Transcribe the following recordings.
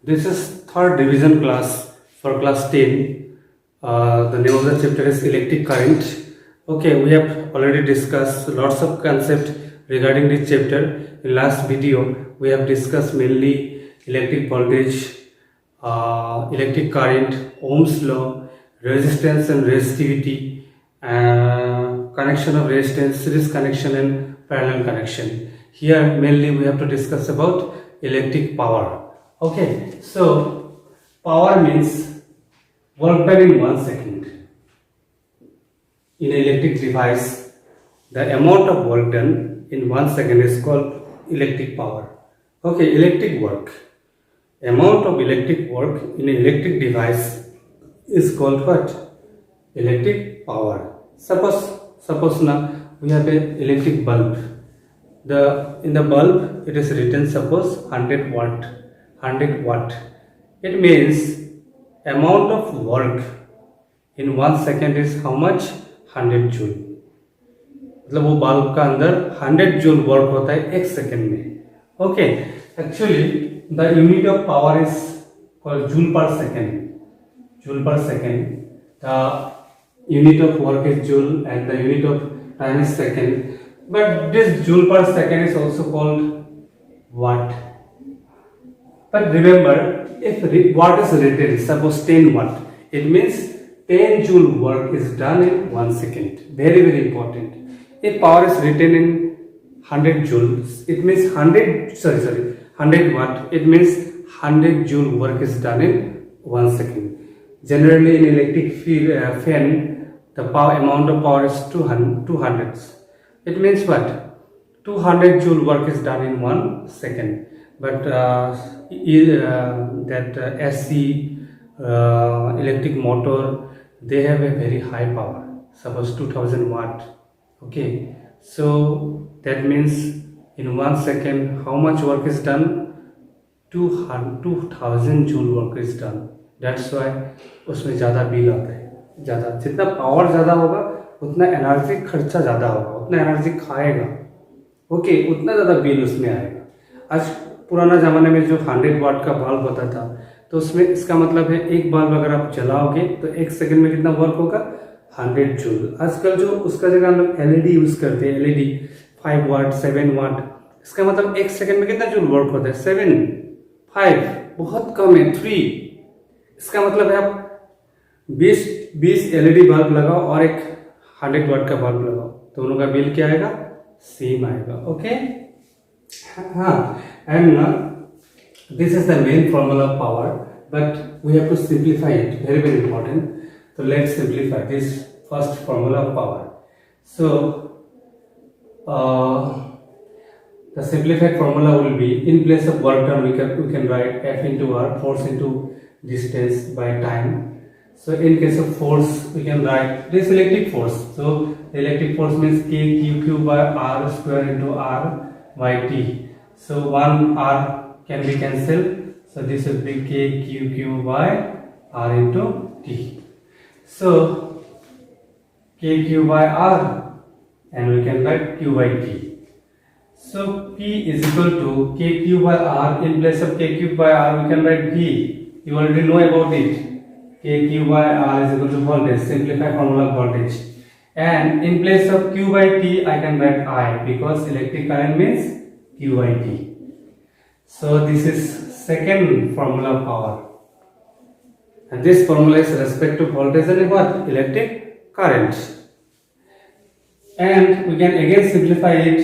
This is third division class for class 10. The name of the chapter is electric current. Okay, we have already discussed lots of concept regarding this chapter. In last video, we have discussed mainly electric voltage, electric current, Ohm's law, resistance and resistivity, connection of resistance, series connection and parallel connection. Here mainly we have to discuss about electric power. Okay, so power means work done in 1 second. In an electric device, the amount of work done in 1 second is called electric power. Okay, electric work. Amount of electric work in an electric device is called what? Electric power. Suppose now we have an electric bulb. In the bulb it is written suppose 100 watt. It means amount of work in 1 second is how much? 100 joule. मतलब वो bulb का अंदर 100 joule work होता है 1 second में. Okay, actually the unit of power is called joule पर second. The unit of work is joule and the unit of time is second, but this joule per second is also called watt. But remember, if watt is written suppose 10 watt, it means 10 joule work is done in 1 second. Very important. If power is written in 100 joules, it means 100 watt, it means 100 joule work is done in 1 second. Generally in electric fan, the amount of power is 200. It means what? 200 joule work is done in 1 second. But AC electric motor, they have a very high power. Suppose 2000 watt. Okay, so that means in 1 second how much work is done? 2000 joule work is done. That's why उसमें ज़्यादा bill आता है. ज़्यादा जितना power ज़्यादा होगा उतना energy खर्चा ज़्यादा होगा, उतना एनर्जी खाएगा. ओके, उतना ज़्यादा बिल उसमें आएगा. आज पुराना ज़माने में जो 100 वाट का बल्ब होता था, तो उसमें इसका मतलब है एक बल्ब अगर आप जलाओगे तो 1 सेकंड में कितना वर्क होगा? 100 जूल. आजकल जो उसका जगह हम लोग एलईडी यूज़ करते हैं, एलईडी 5 वाट 7 वाट, इसका मतलब 1 सेकंड में कितना जूल वर्क होता है? 7, 5 बहुत कम है, 3. इसका मतलब है आप 20 एलईडी बल्ब लगाओ और एक 100 वाट का बल्ब लगाओ, दोनों का बिल क्या आएगा? सेम आएगा. ओके, हाँ. And this is the main formula of power, but we have to simplify it. Very important. So let's simplify this first formula of power. So the simplified formula will be, in place of work done we can write F into R, force into distance by time. So in case of force we can write this electric force. So the electric force means K Q by R square into R by T. So 1 R can be cancelled. So this will be K Q by R into T. So KQ by R, and we can write Q by T. So P is equal to KQ by R. In place of KQ by R we can write V. You already know about it. KQ by R is equal to voltage. Simplify formula of voltage. And in place of Q by T I can write I, because electric current means Q by T. So this is second formula of power. And this formula is respect to voltage and what? Electric current. And we can again simplify it.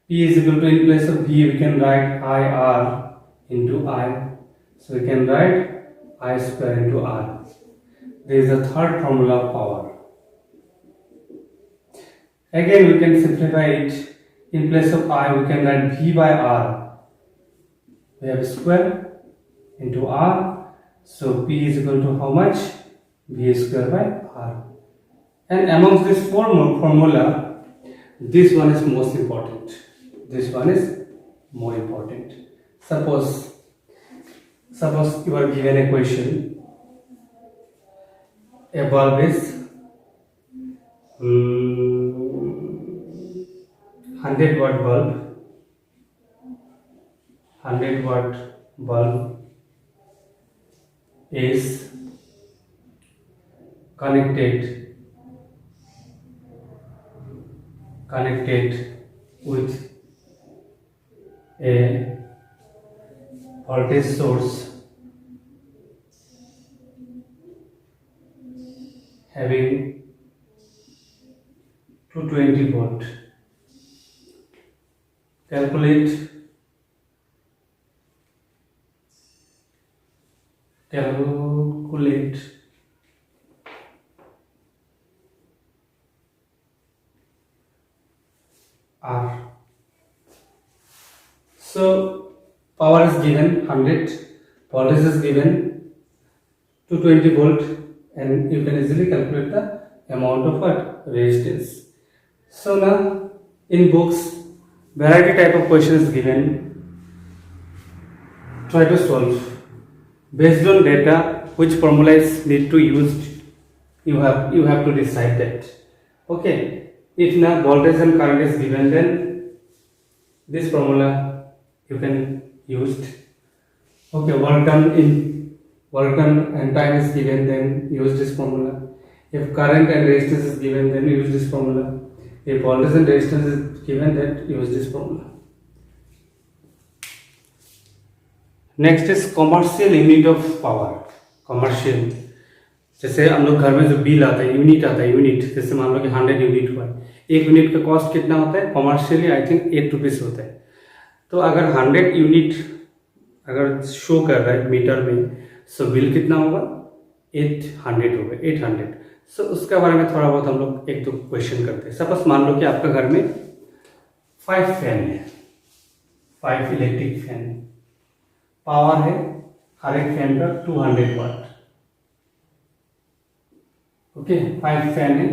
P is equal to, in place of V we can write IR into I. So we can write I square into R. This is the third formula of power. Again we can simplify it. In place of I we can write V by R. We have square into R. So P is equal to how much? V square by R. And amongst this formula, this one is most important. This one is more important. Suppose you are given a question. A bulb is 100 watt bulb is connected with a voltage source having 220 volt. Calculate R. So power is given 100, voltage is given 220 volt, and you can easily calculate the amount of what? Resistance. So now in books variety type of question is given. Try to solve based on data. Which formula is need to use? You have to decide that. Okay. If now voltage and current is given, then this formula you can use. Okay, work done and time is given, then use this formula. If current and resistance is given, then use this formula. If voltage and resistance is given, then use this formula. Next is commercial unit of power. Commercial, जैसे हम लोग घर में जो bill आता है, unit आता है, यूनिट जैसे मान लो कि 100 यूनिट हुआ है, एक यूनिट का कॉस्ट कितना होता है कॉमर्शियली? आई थिंक 8 रुपीज़ होता है. तो अगर 100 यूनिट अगर शो कर रहा है मीटर में, सो बिल कितना होगा? 800 होगा, 800. सो उसके बारे में थोड़ा बहुत हम लोग एक दो क्वेश्चन करते हैं. सपोज मान लो कि आपका घर में 5 फैन है, 5 इलेक्ट्रिक फैन, पावर है हर एक फैन का 200 वाट. ओके, 5 फैन है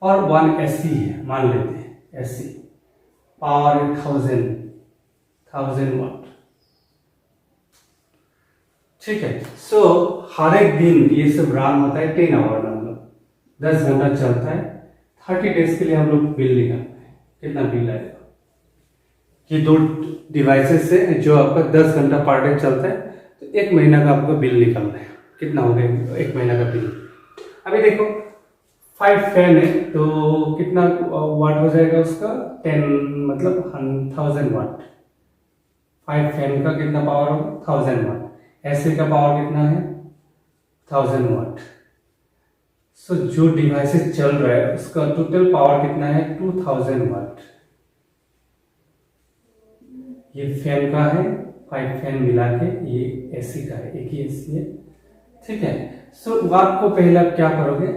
और 1 एसी है, मान लेते हैं एसी, पावर है 1000 वाट. ठीक है. सो हर एक दिन ये सब रन होता है 10 आवर, मतलब 10 घंटा चलता है. 30 डेज के लिए हम लोग बिल निकालते हैं. कितना बिल आएगा? ये दो डिवाइसेस से जो आपका 10 घंटा पर डे चलता है, तो 1 महीना का आपको बिल निकालना है. कितना हो गया 1 महीना का बिल? अभी देखो 5 फैन है तो कितना वाट हो जाएगा उसका? 10 मतलब 1000 वाट. 5 फैन का कितना पावर होगा? 1000 वाट. एसी का पावर कितना है? 1000 वाट. सो जो डिवाइसेस चल रहा है उसका टोटल पावर कितना है? 2000 वाट. ये फैन का है, 5 फैन मिला के, ये एसी का है, एक ही एसी है. ठीक है. सो वाट को पहले आप क्या करोगे?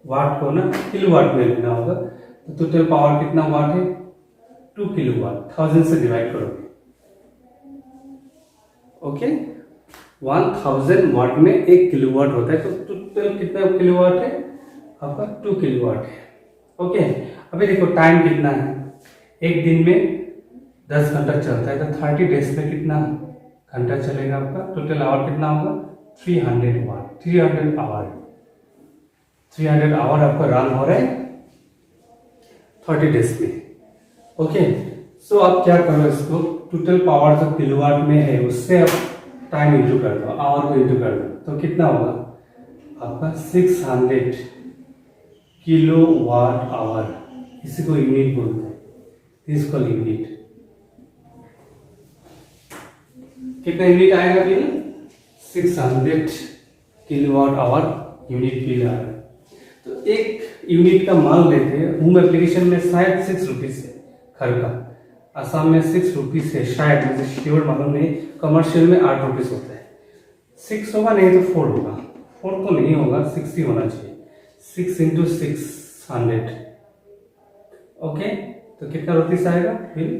वाट को ना किलोवाट में लिखना होगा. तो टोटल पावर कितना वाट है? 2 किलोवाट. 1000 से डिवाइड करोगे. ओके, 1000 वाट में 1 किलोवाट होता है, तो टोटल कितना किलोवाट है आपका? 2 किलोवाट है. ओके. अभी देखो टाइम कितना है? एक दिन में 10 घंटा चलता है, तो 30 डेज में कितना घंटा चलेगा आपका? टोटल आवर कितना होगा? 300 वाट. 300 आवर. 300 आवर आपका रन हो रहा है 30 डेज में. ओके. सो आप क्या करो, इसको टोटल पावर जो किलोवाट में है उससे आप टाइम इंटू कर दो, आवर को इंटू कर दो, तो कितना होगा आपका? 600 किलोवाट आवर. इसी को यूनिट बोलते हैं, इसको यूनिट. कितना यूनिट आएगा bill? 600 kilowatt hour unit bill आ रहा है. तो एक यूनिट का मान लेते हैं. होम एप्लीकेशन में शायद 6 रुपीज़ है घर का, आसाम में 6 रुपीज़ है शायद, मुझे श्योर मालूम नहीं. कमर्शियल में 8 रुपीज़ होता है. 6 होगा नहीं तो 4 होगा. 4 तो नहीं होगा, 6 ही होना चाहिए. 6 इंटू 600. ओके. तो कितना रुपीज़ आएगा बिल?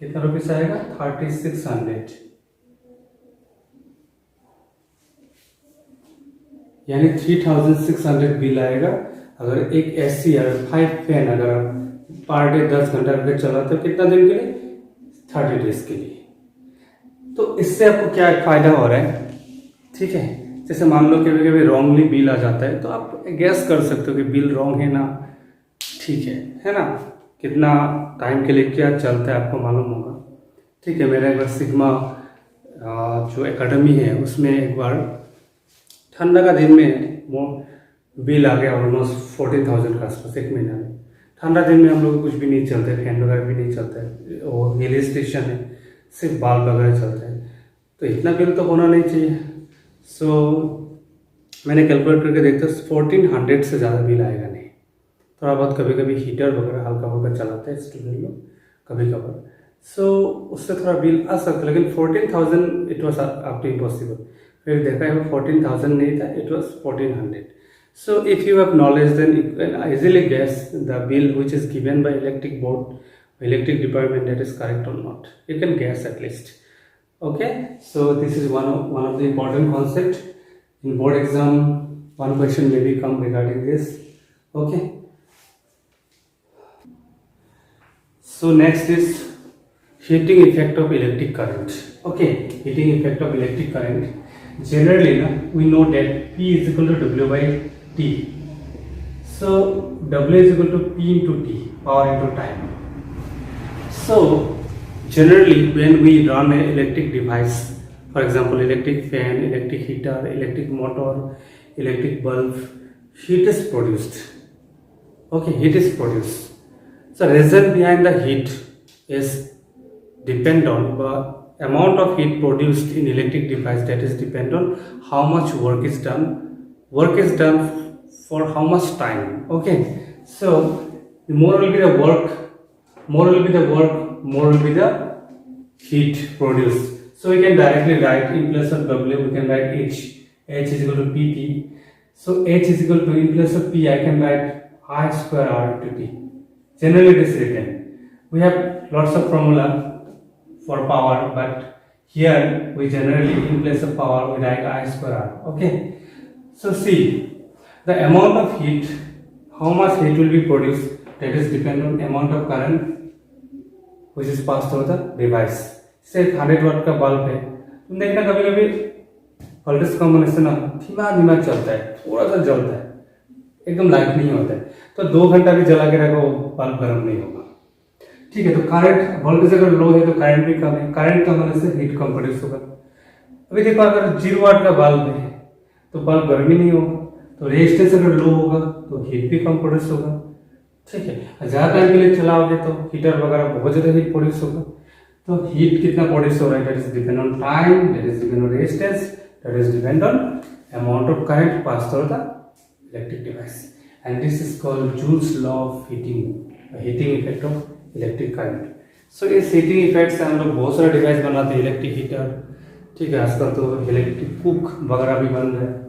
कितना रुपीस आएगा? 3600. यानी 3600 बिल आएगा. अगर एक एसी और 5 फैन अगर पर डे 10 घंटा करके चलाते हो, कितना दिन के लिए? 30 डेज के लिए. तो इससे आपको क्या फायदा हो रहा है? ठीक है. जैसे मान लो कभी कभी रॉन्गली बिल आ जाता है, तो आप गैस कर सकते हो कि बिल रॉन्ग है ना. ठीक है ना. कितना टाइम के लिए क्या चलता है आपको मालूम होगा. ठीक है. मेरा एक बार सिग्मा जो एकेडमी है उसमें एक बार ठंडा का दिन में वो बिल आ गया ऑलमोस्ट 14,000 के आसपास एक महीना में। ठंडा दिन में हम लोग कुछ भी नहीं चलते, फैन वगैरह भी नहीं चलता है, और हिल स्टेशन है, सिर्फ बल्ब वगैरह चलता है, तो इतना बिल तो होना नहीं चाहिए। सो मैंने कैलकुलेट करके देखता 1400 से ज़्यादा बिल आएगा नहीं। थोड़ा बहुत कभी कभी हीटर वगैरह हल्का फुल्का चलाते हैं स्टूडेंट लोग कभी कभार, सो उससे थोड़ा बिल आ सकता है, लेकिन 14,000 it was up to impossible. फिर देखा है 14,000 नहीं था, it was 1400। So if you have knowledge, then you can easily guess the bill which is given by electric board, electric department, that is correct or not. You can guess at least. Okay, so this is one of the important concept in board exam. One question maybe come regarding this. Okay. So next is heating effect of electric current. Okay, heating effect of electric current. Generally, we know that P is equal to W by T. So W is equal to P into T, power into time. So generally when we run an electric device, for example electric fan, electric heater, electric motor, electric bulb, heat is produced. Okay, heat is produced. So reason behind the heat is depend on the amount of heat produced in electric device, that is depend on how much work is done. Work is done for how much time. Okay, so more will be the work, more will be the heat produced. So we can directly write in place of W, we can write H is equal to PP. So H is equal to, in place of P I can write I square R into T. Generally it is written. We have lots of formula for power, but here we generally in place of power we write I square R. Okay, so see the amount of heat, how much heat will be produced, that is depend on amount of current which is passed through the device. से 100 वाट का bulb है, तुम देखना कभी कभी voltage कम होने से ना धीमा धीमा चलता है, थोड़ा सा जलता है, एकदम लाइट नहीं होता है, तो 2 घंटा भी जला के रखो बल्ब गर्म नहीं होगा। ठीक है, तो करंट वोल्टेज अगर लो है तो करंट भी कम है, करंट कम होने से हीट कम प्रोड्यूस होगा। अभी देखो अगर 0 वाट का बल्ब है तो बल्ब गर्म ही नहीं होगा, तो रेजिस्टेंस अगर लो होगा तो हीट भी कम प्रोड्यूस होगा। ठीक है, ज़्यादा टाइम के लिए चलाओगे तो हीटर वगैरह बहुत ज़्यादा हीट प्रोड्यूस होगा। तो हीट कितना प्रोड्यूस हो रहा है, that is depend on time, that is depend on resistance, that is depend on amount of current pass through the electric device, and this is called Joule's law of heating effect of electric current. So इस heating effect से हम लोग बहुत सारे device बनाते हैं, electric heater, ठीक है, आजकल तो इलेक्ट्रिक कुक वगैरह भी बन रहे हैं।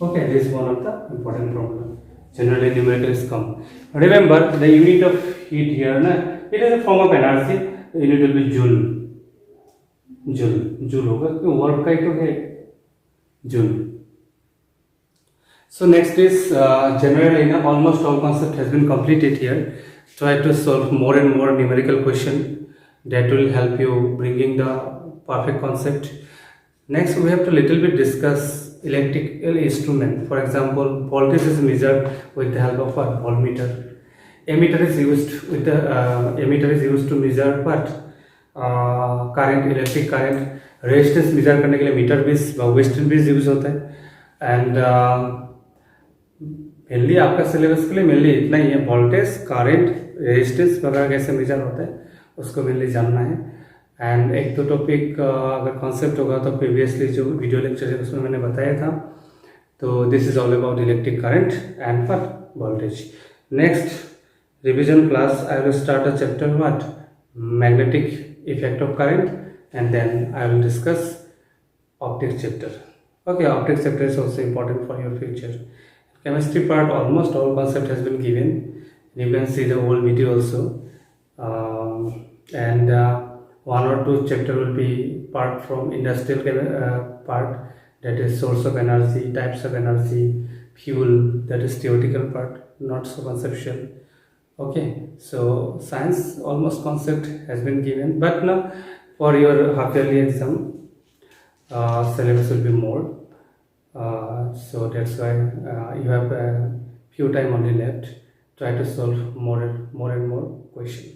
Okay, this is one of the important problem. Generally, numerator is come. Remember the unit of heat here, na? It is a form of energy. The unit will be joule. Joule होगा, क्यों work का ही तो है joule. So next is generally, na, almost all concept has been completed here. Try to solve more and more numerical question that will help you bringing the perfect concept. Next, we have to little bit discuss electrical instrument. For example, voltage is measured with the help of a voltmeter. Ammeter is used to measure what current, electric current. Resistance measure करने के लिए metre base व western base use होता है। And mainly आपका syllabus के लिए mainly इतना ही है, वोल्टेज, करंट, रेजिस्टेंस वगैरह कैसे मेजर होता है उसको मेनली जानना है। एंड एक तो टॉपिक अगर कॉन्सेप्ट होगा तो प्रीवियसली जो वीडियो लेक्चर है उसमें मैंने बताया था। तो this is all about electric current and what voltage. Next revision class I will start a chapter what magnetic effect of current and then I will discuss optics chapter. Okay, optics chapter is also important for your future. Chemistry part, almost all concept has been given. You can see the whole video also. And one or two chapter will be part from industrial part, that is source of energy, types of energy, fuel, that is theoretical part, not so conceptual. Okay, so science almost concept has been given, but now for your half yearly exam syllabus will be more, so that's why you have a few time only left. Try to solve more and more question.